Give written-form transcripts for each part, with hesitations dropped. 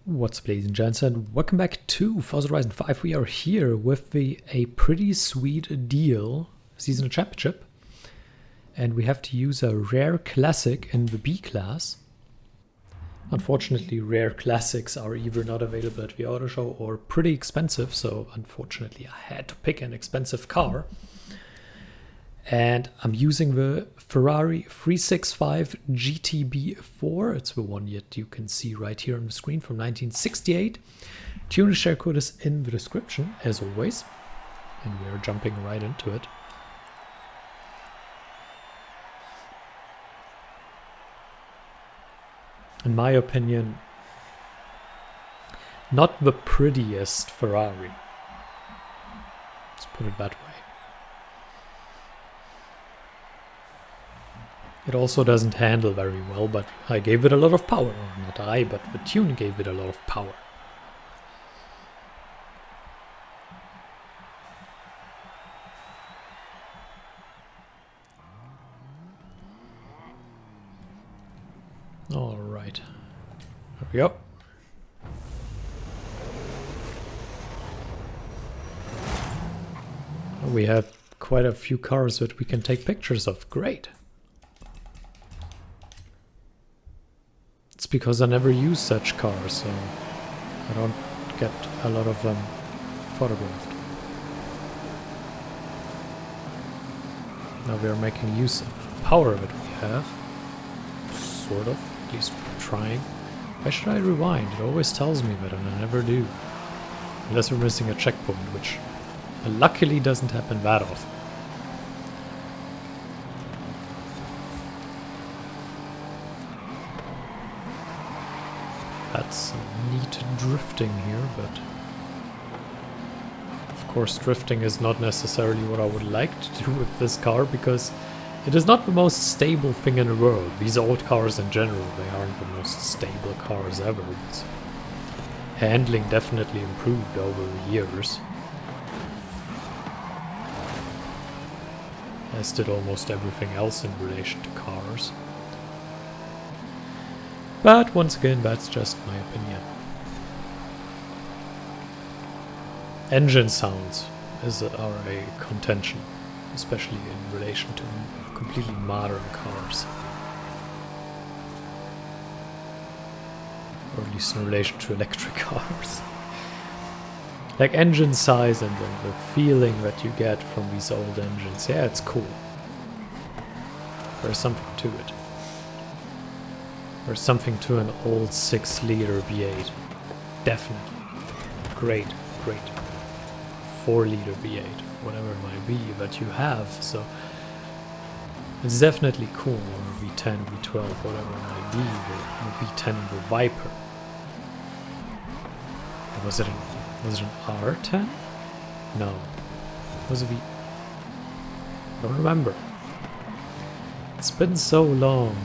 What's up, ladies and gents, and welcome back to Forza Horizon 5. We are here with a pretty sweet deal, Seasonal Championship. And we have to use a rare classic in the B class. Unfortunately, rare classics are either not available at the auto show or pretty expensive, so unfortunately I had to pick an expensive car. And I'm using the Ferrari 365 GTB4. It's the one that you can see right here on the screen from 1968. Tune share code is in the description, as always. And we are jumping right into it. In my opinion, not the prettiest Ferrari. Let's put it that way. It also doesn't handle very well, but I gave it a lot of power. Or not I, but the tune gave it a lot of power. Alright. There we go. We have quite a few cars that we can take pictures of. Great. It's because I never use such cars, so I don't get a lot of them photographed. Now we are making use of the power that we have. Sort of, at least we're trying. Why should I rewind? It always tells me that, and I never do. Unless we're missing a checkpoint, which luckily doesn't happen that often. That's some neat drifting here, but of course drifting is not necessarily what I would like to do with this car, because it is not the most stable thing in the world. These old cars in general, they aren't the most stable cars ever. But handling definitely improved over the years. As did almost everything else in relation to cars. But once again, that's just my opinion. Engine sounds are a contention, especially in relation to completely modern cars. Or at least in relation to electric cars. Like engine size and the feeling that you get from these old engines. Yeah, it's cool. There's something to it. There's something to an old 6-liter V8. Definitely. Great, great. 4-liter V8, whatever it might be that you have. So it's definitely cool. Or V10, V12, whatever it might be. The V10, the Viper. Was it an R10? No. Was it V? I don't remember. It's been so long.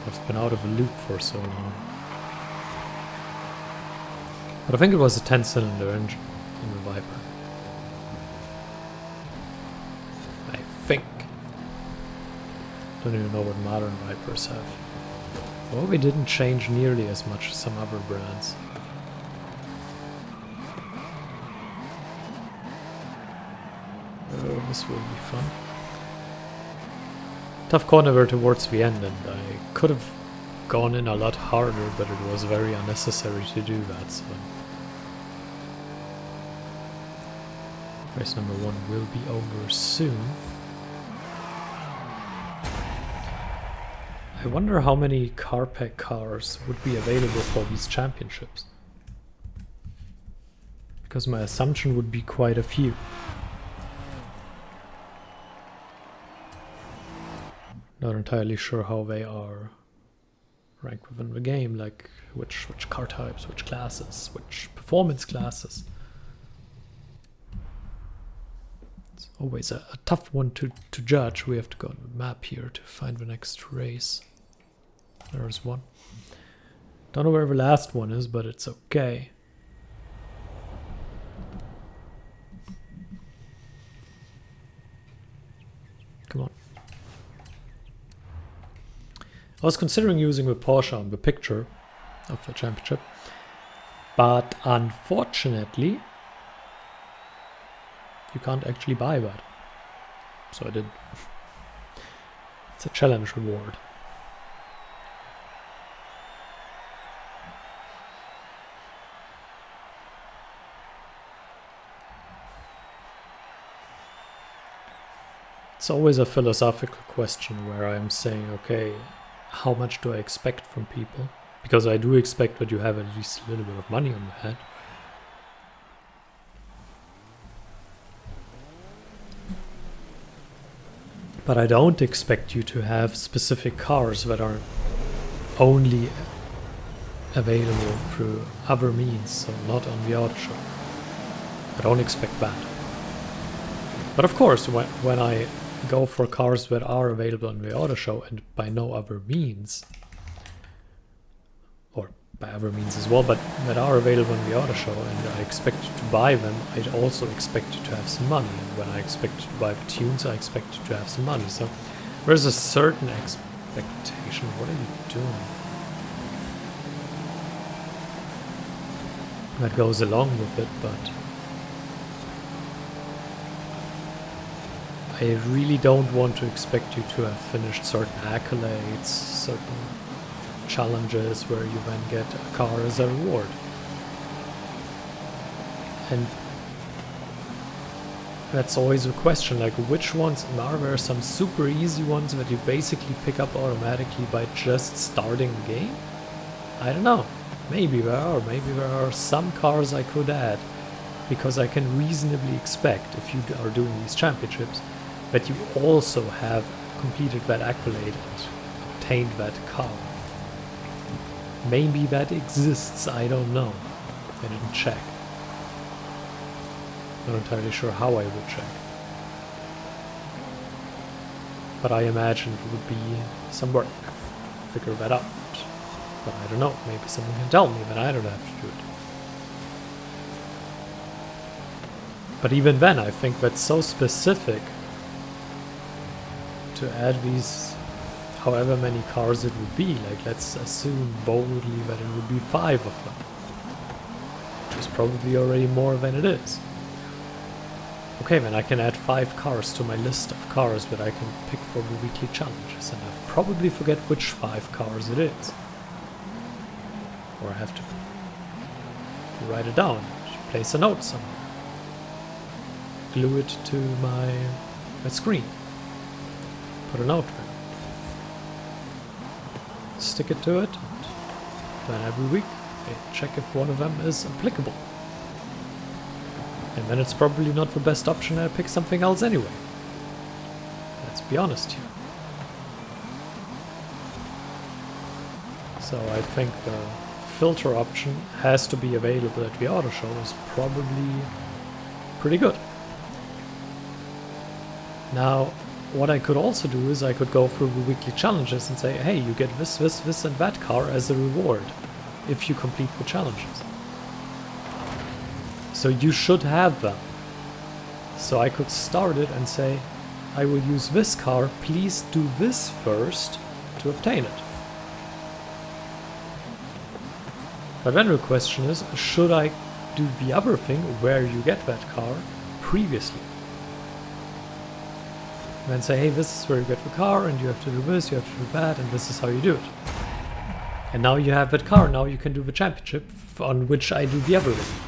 I've been out of the loop for so long. But I think it was a 10-cylinder engine in the Viper. I think. Don't even know what modern Vipers have. Well, we didn't change nearly as much as some other brands. Oh, this will be fun. Tough corner there towards the end, and I could have gone in a lot harder, but it was very unnecessary to do that, so... Race number 1 will be over soon. I wonder how many Carpack cars would be available for these championships. Because my assumption would be quite a few. Not entirely sure how they are ranked within the game, like which car types, which classes, which performance classes. It's always a tough one to judge. We have to go on the map here to find the next race. There's one. Don't know where the last one is, but it's okay. Come on. I was considering using the Porsche on the picture of the championship, But unfortunately, you can't actually buy that. So I did. It's a challenge reward. It's always a philosophical question where I'm saying, okay, how much do I expect from people? Because I do expect that you have at least a little bit of money on your head. But I don't expect you to have specific cars that are only available through other means, so not on the auto show. I don't expect that. But of course, when I go for cars that are available on the auto show and by no other means, or by other means as well, but that are available on the auto show and I expect to buy them, I'd also expect to have some money. And when I expect to buy the tunes, I expect to have some money. So there's a certain expectation. What are you doing? That goes along with it, but I really don't want to expect you to have finished certain accolades, certain challenges where you then get a car as a reward. And that's always a question, like which ones, are there some super easy ones that you basically pick up automatically by just starting the game? I don't know. Maybe there are. Maybe there are some cars I could add, because I can reasonably expect, if you are doing these championships, that you also have completed that accolade and obtained that car. Maybe that exists, I don't know. I didn't check. Not entirely sure how I would check. But I imagine it would be some work to figure that out. But I don't know, maybe someone can tell me, then I don't have to do it. But even then, I think that's so specific to add these however many cars it would be. Like, let's assume boldly that it would be 5 of them, which is probably already more than it is. Okay, then I can add 5 cars to my list of cars that I can pick for the weekly challenges, and I probably forget which 5 cars it is. Or I have to write it down, place a note somewhere, glue it to my screen, put a note there, stick it to it, and then every week I check if one of them is applicable. And then it's probably not the best option, and I pick something else anyway. Let's be honest here. So I think the filter option has to be available at the auto show is probably pretty good. Now, what I could also do is I could go through the weekly challenges and say, hey, you get this, this, this and that car as a reward if you complete the challenges. So you should have them. So I could start it and say, I will use this car, please do this first to obtain it. But then the question is, should I do the other thing where you get that car previously? And then say, hey, this is where you get the car, and you have to do this, you have to do that, and this is how you do it. And now you have that car, now you can do the championship on which I do the other thing.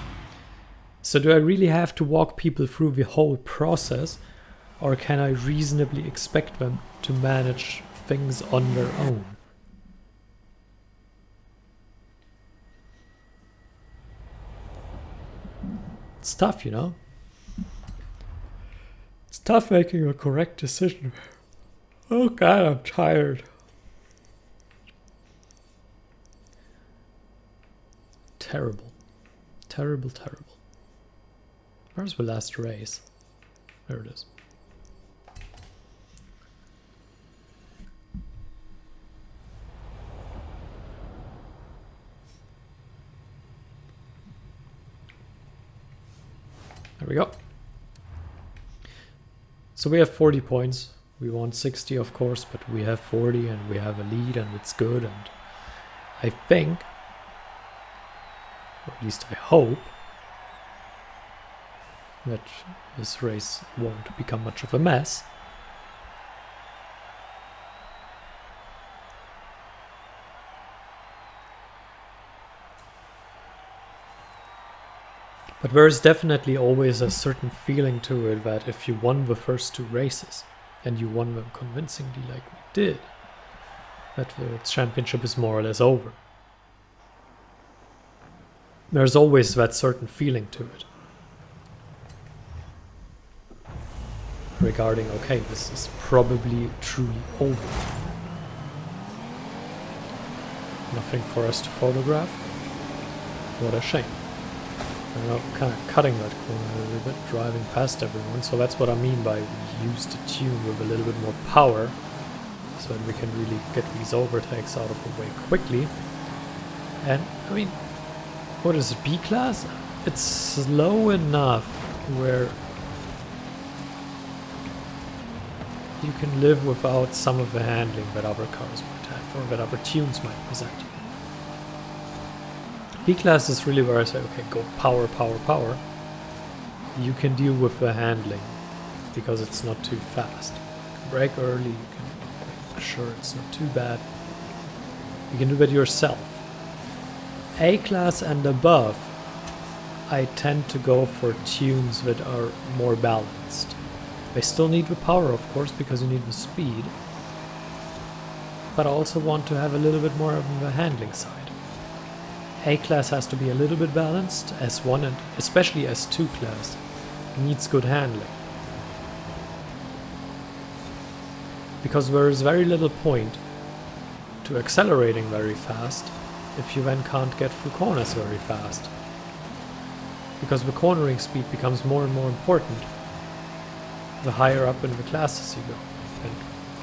So do I really have to walk people through the whole process, or can I reasonably expect them to manage things on their own? It's tough, you know? It's tough making a correct decision. Oh god, I'm tired. Terrible. Terrible, terrible. Where's the last race? There it is. There we go. So we have 40 points. We want 60, of course, but we have 40 and we have a lead and it's good. And I think Or at least I hope that this race won't become much of a mess. But there's definitely always a certain feeling to it that if you won the first 2 races, and you won them convincingly like we did, that the championship is more or less over. There's always that certain feeling to it. Regarding, okay, this is probably truly over. Nothing for us to photograph. What a shame. I'm kind of cutting that corner a little bit, driving past everyone, so that's what I mean by we use the tune with a little bit more power, so that we can really get these overtakes out of the way quickly. And, I mean, what is it, B-Class? It's slow enough where you can live without some of the handling that other cars might have, or that other tunes might present. B-Class is really where I say, okay, go power, power, power. You can deal with the handling, because it's not too fast. You can brake early, you can make sure it's not too bad. You can do that yourself. A-Class and above, I tend to go for tunes that are more balanced. They still need the power, of course, because you need the speed. But I also want to have a little bit more of the handling side. A-Class has to be a little bit balanced, S1 and especially S2 class needs good handling. Because there is very little point to accelerating very fast if you then can't get through corners very fast. Because the cornering speed becomes more and more important the higher up in the classes you go, and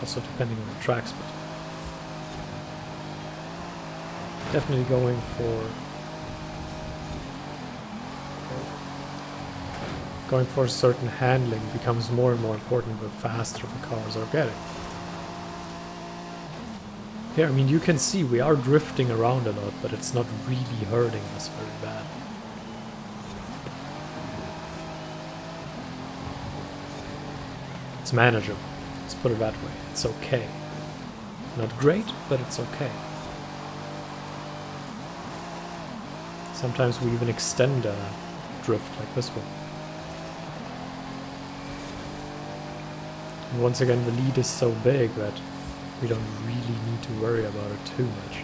also depending on the tracks, but definitely going for certain handling becomes more and more important the faster the cars are getting. Here, I mean, you can see we are drifting around a lot, but it's not really hurting us very bad. It's manageable. Let's put it that way. It's okay. Not great, but it's okay. Sometimes we even extend a drift like this one. And once again, the lead is so big that we don't really need to worry about it too much.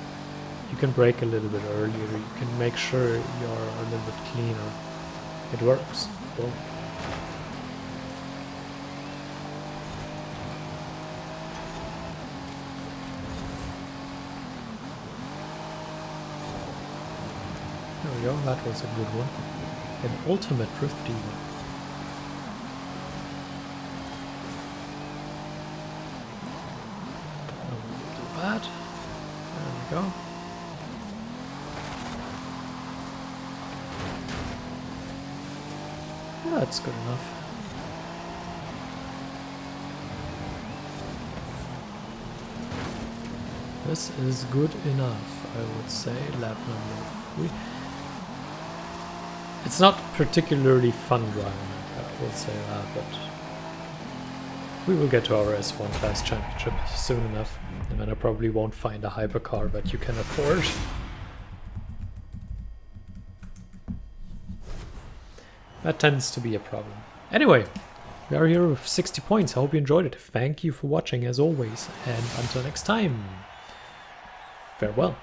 You can brake a little bit earlier, you can make sure you're a little bit cleaner. It works. Well, there we go, that was a good one. An ultimate drifty one. That. There we go. Yeah, that's good enough. This is good enough, I would say. Lap number 3. It's not particularly fun driving, I will say that, but we will get to our S1 class championship soon enough, and then I probably won't find a hypercar that you can afford. That tends to be a problem. Anyway, we are here with 60 points. I hope you enjoyed it. Thank you for watching as always, and until next time, farewell.